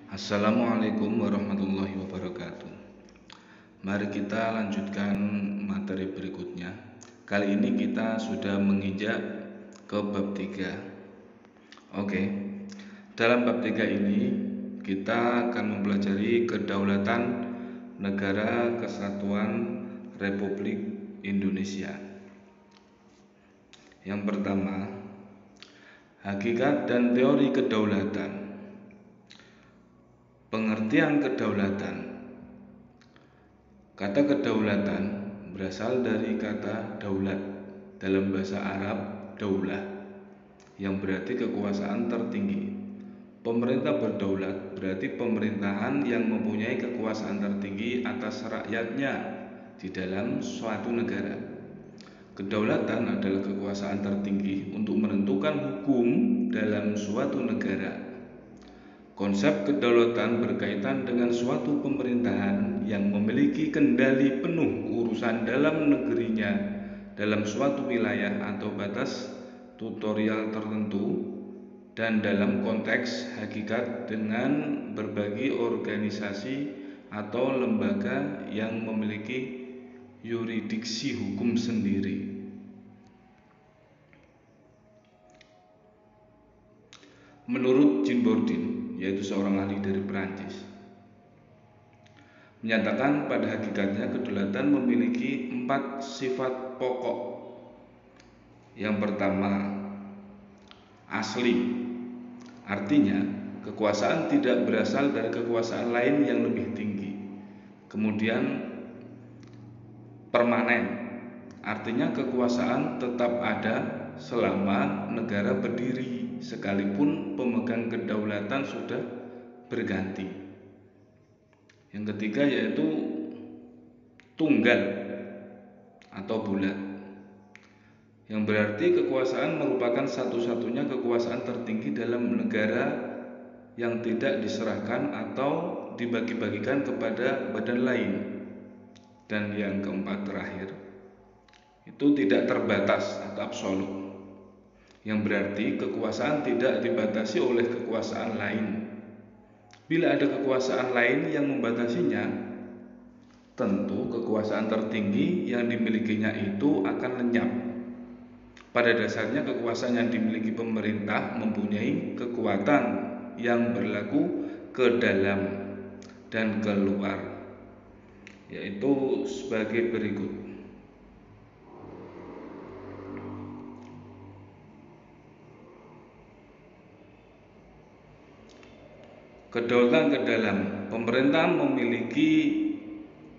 Assalamualaikum warahmatullahi wabarakatuh. Mari kita lanjutkan materi berikutnya. Kali ini kita sudah menginjak ke bab 3. Oke. Dalam bab 3 ini kita akan mempelajari kedaulatan Negara Kesatuan Republik Indonesia. Yang pertama, hakikat dan teori kedaulatan. Pengertian kedaulatan. Kata kedaulatan berasal dari kata daulat dalam bahasa Arab daulah, yang berarti kekuasaan tertinggi. Pemerintah berdaulat berarti pemerintahan yang mempunyai kekuasaan tertinggi atas rakyatnya di dalam suatu negara. Kedaulatan adalah kekuasaan tertinggi untuk menentukan hukum dalam suatu negara. Konsep kedaulatan berkaitan dengan suatu pemerintahan yang memiliki kendali penuh urusan dalam negerinya dalam suatu wilayah atau batas tutorial tertentu, dan dalam konteks hakikat dengan berbagai organisasi atau lembaga yang memiliki yurisdiksi hukum sendiri. Menurut Jean Bourdin, yaitu seorang ahli dari Perancis, menyatakan pada hakikatnya kedaulatan memiliki 4 sifat pokok. Yang pertama, asli. Artinya, kekuasaan tidak berasal dari kekuasaan lain yang lebih tinggi. Kemudian, permanen. Artinya kekuasaan tetap ada selama negara berdiri, sekalipun pemegang kedaulatan sudah berganti. Yang ketiga yaitu tunggal atau bulat, yang berarti kekuasaan merupakan satu-satunya kekuasaan tertinggi dalam negara yang tidak diserahkan atau dibagi-bagikan kepada badan lain. Dan yang keempat terakhir, itu tidak terbatas atau absolut, yang berarti kekuasaan tidak dibatasi oleh kekuasaan lain. Bila ada kekuasaan lain yang membatasinya, tentu kekuasaan tertinggi yang dimilikinya itu akan lenyap. Pada dasarnya kekuasaan yang dimiliki pemerintah mempunyai kekuatan yang berlaku ke dalam dan keluar, yaitu sebagai berikut. Kedaulatan ke dalam. Pemerintah memiliki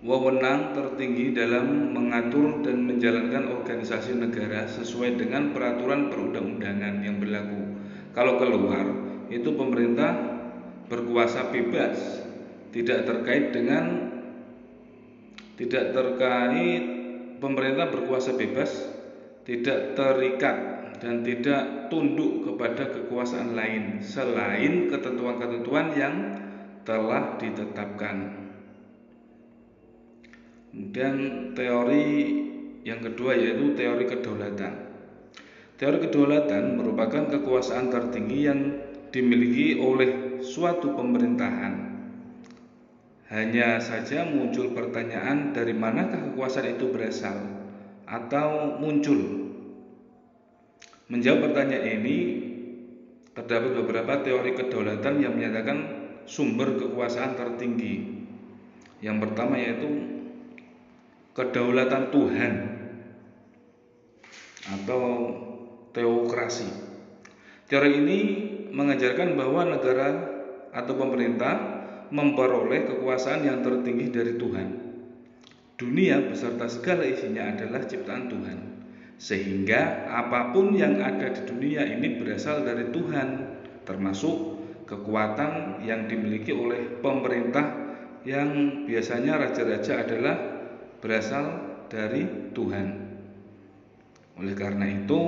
wewenang tertinggi dalam mengatur dan menjalankan organisasi negara sesuai dengan peraturan perundang-undangan yang berlaku. Kalau keluar, itu pemerintah berkuasa bebas, tidak terkait pemerintah berkuasa bebas, tidak terikat dan tidak tunduk kepada kekuasaan lain selain ketentuan-ketentuan yang telah ditetapkan. Kemudian teori yang kedua yaitu teori kedaulatan. Teori kedaulatan merupakan kekuasaan tertinggi yang dimiliki oleh suatu pemerintahan. Hanya saja muncul pertanyaan dari manakah kekuasaan itu berasal atau muncul. Menjawab pertanyaan ini, terdapat beberapa teori kedaulatan yang menyatakan sumber kekuasaan tertinggi. Yang pertama yaitu kedaulatan Tuhan atau teokrasi. Teori ini mengajarkan bahwa negara atau pemerintah memperoleh kekuasaan yang tertinggi dari Tuhan. Dunia beserta segala isinya adalah ciptaan Tuhan, sehingga apapun yang ada di dunia ini berasal dari Tuhan, termasuk kekuatan yang dimiliki oleh pemerintah yang biasanya raja-raja adalah berasal dari Tuhan. Oleh karena itu,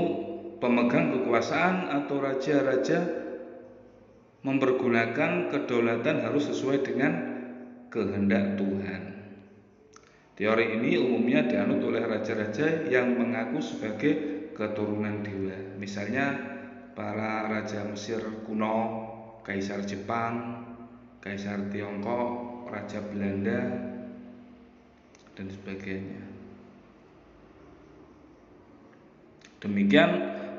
pemegang kekuasaan atau raja-raja mempergunakan kedaulatan harus sesuai dengan kehendak Tuhan. Teori ini umumnya dianut oleh raja-raja yang mengaku sebagai keturunan dewa. Misalnya para raja Mesir kuno, kaisar Jepang, Kaisar Tiongkok, Raja Belanda, dan sebagainya. Demikian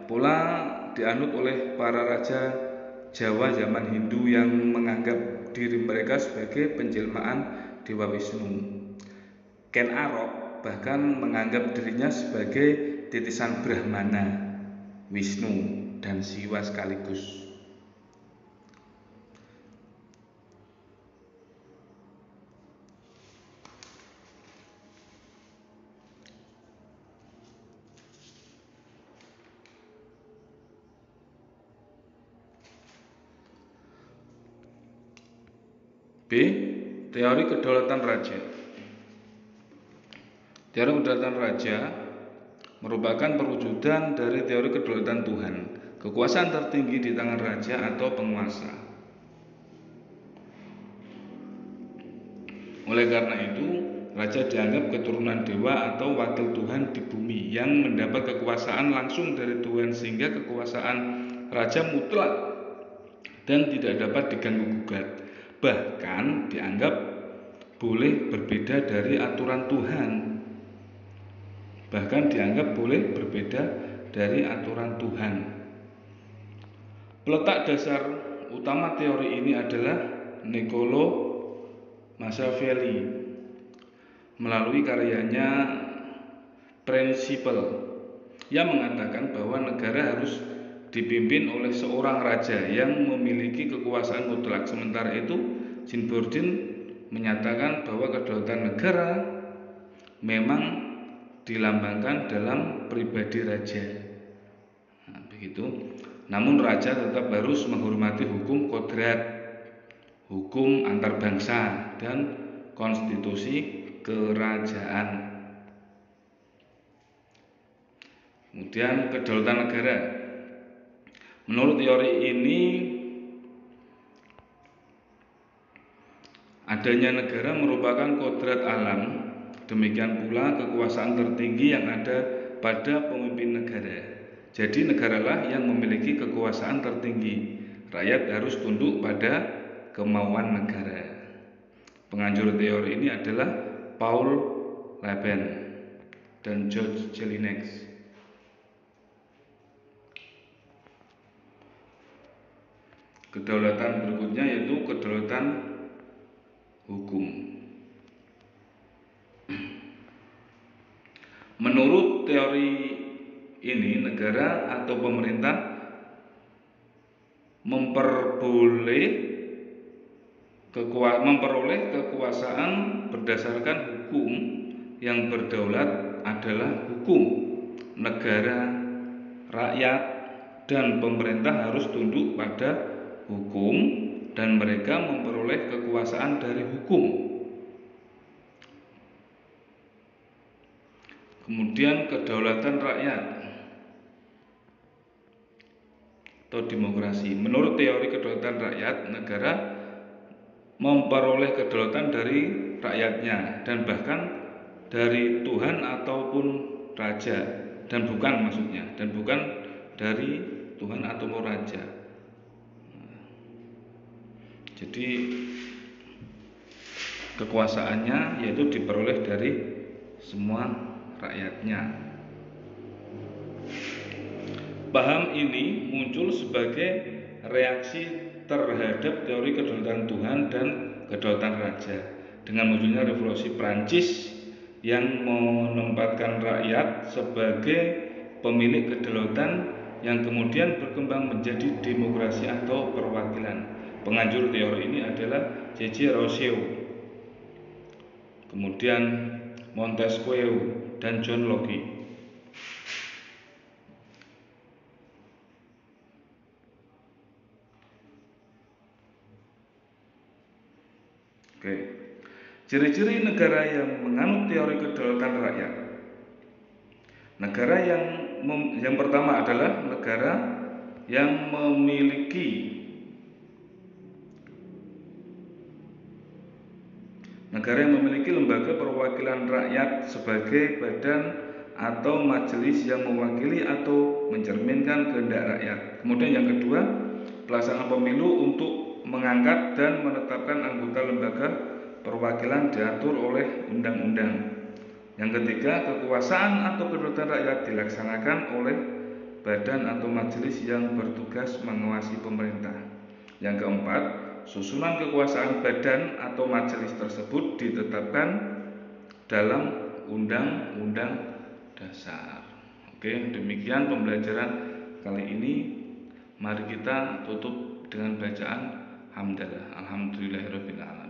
pula dianut oleh para raja Jawa zaman Hindu yang menganggap diri mereka sebagai penjelmaan Dewa Wisnu. Ken Arok bahkan menganggap dirinya sebagai titisan Brahmana, Wisnu, dan Siwa sekaligus. B. Teori kedaulatan raja. Teori kedaulatan raja merupakan perwujudan dari teori kedaulatan Tuhan, kekuasaan tertinggi di tangan raja atau penguasa. Oleh karena itu, raja dianggap keturunan dewa atau wakil Tuhan di bumi yang mendapat kekuasaan langsung dari Tuhan, sehingga kekuasaan raja mutlak dan tidak dapat diganggu-gugat. Bahkan dianggap boleh berbeda dari aturan Tuhan. Peletak dasar utama teori ini adalah Niccolo Machiavelli melalui karyanya Principle yang mengatakan bahwa negara harus dipimpin oleh seorang raja yang memiliki kekuasaan mutlak. Sementara itu, Jean Bourdin menyatakan bahwa kedaulatan negara memang dilambangkan dalam pribadi raja. Begitu. Namun raja tetap harus menghormati hukum kodrat, hukum antar bangsa, dan konstitusi kerajaan. Kemudian kedaulatan negara. Menurut teori ini, adanya negara merupakan kodrat alam. Demikian pula kekuasaan tertinggi yang ada pada pemimpin negara. Jadi negaralah yang memiliki kekuasaan tertinggi. Rakyat harus tunduk pada kemauan negara. Penganjur teori ini adalah Paul Laban dan George Jelinek. Kedaulatan berikutnya yaitu kedaulatan hukum. Menurut teori ini, negara atau pemerintah memperoleh kekuasaan berdasarkan hukum. Yang berdaulat adalah hukum. Negara, rakyat, dan pemerintah harus tunduk pada hukum dan mereka memperoleh kekuasaan dari hukum. Kemudian kedaulatan rakyat atau demokrasi. Menurut teori kedaulatan rakyat, negara memperoleh kedaulatan dari rakyatnya dan bahkan dari Tuhan ataupun raja, dan bukan dari Tuhan ataupun raja. Jadi kekuasaannya yaitu diperoleh dari semua rakyatnya. Paham ini muncul sebagai reaksi terhadap teori kedaulatan Tuhan dan kedaulatan raja. Dengan munculnya revolusi Prancis yang menempatkan rakyat sebagai pemilik kedaulatan yang kemudian berkembang menjadi demokrasi atau perwakilan. Penganjur teori ini adalah J.J. Rousseau, kemudian Montesquieu dan John Locke. Oke. Ciri-ciri negara yang menganut teori kedaulatan rakyat. Negara yang pertama adalah negara yang memiliki lembaga perwakilan rakyat sebagai badan atau majelis yang mewakili atau mencerminkan kehendak rakyat. Kemudian yang kedua, pelaksanaan pemilu untuk mengangkat dan menetapkan anggota lembaga perwakilan diatur oleh undang-undang. Yang ketiga, kekuasaan atau kedaulatan rakyat dilaksanakan oleh badan atau majelis yang bertugas mengawasi pemerintah. Yang keempat, susunan kekuasaan badan atau majelis tersebut ditetapkan dalam Undang-Undang Dasar. Oke, demikian pembelajaran kali ini. Mari kita tutup dengan bacaan hamdalah. Alhamdulillahirabbil alamin.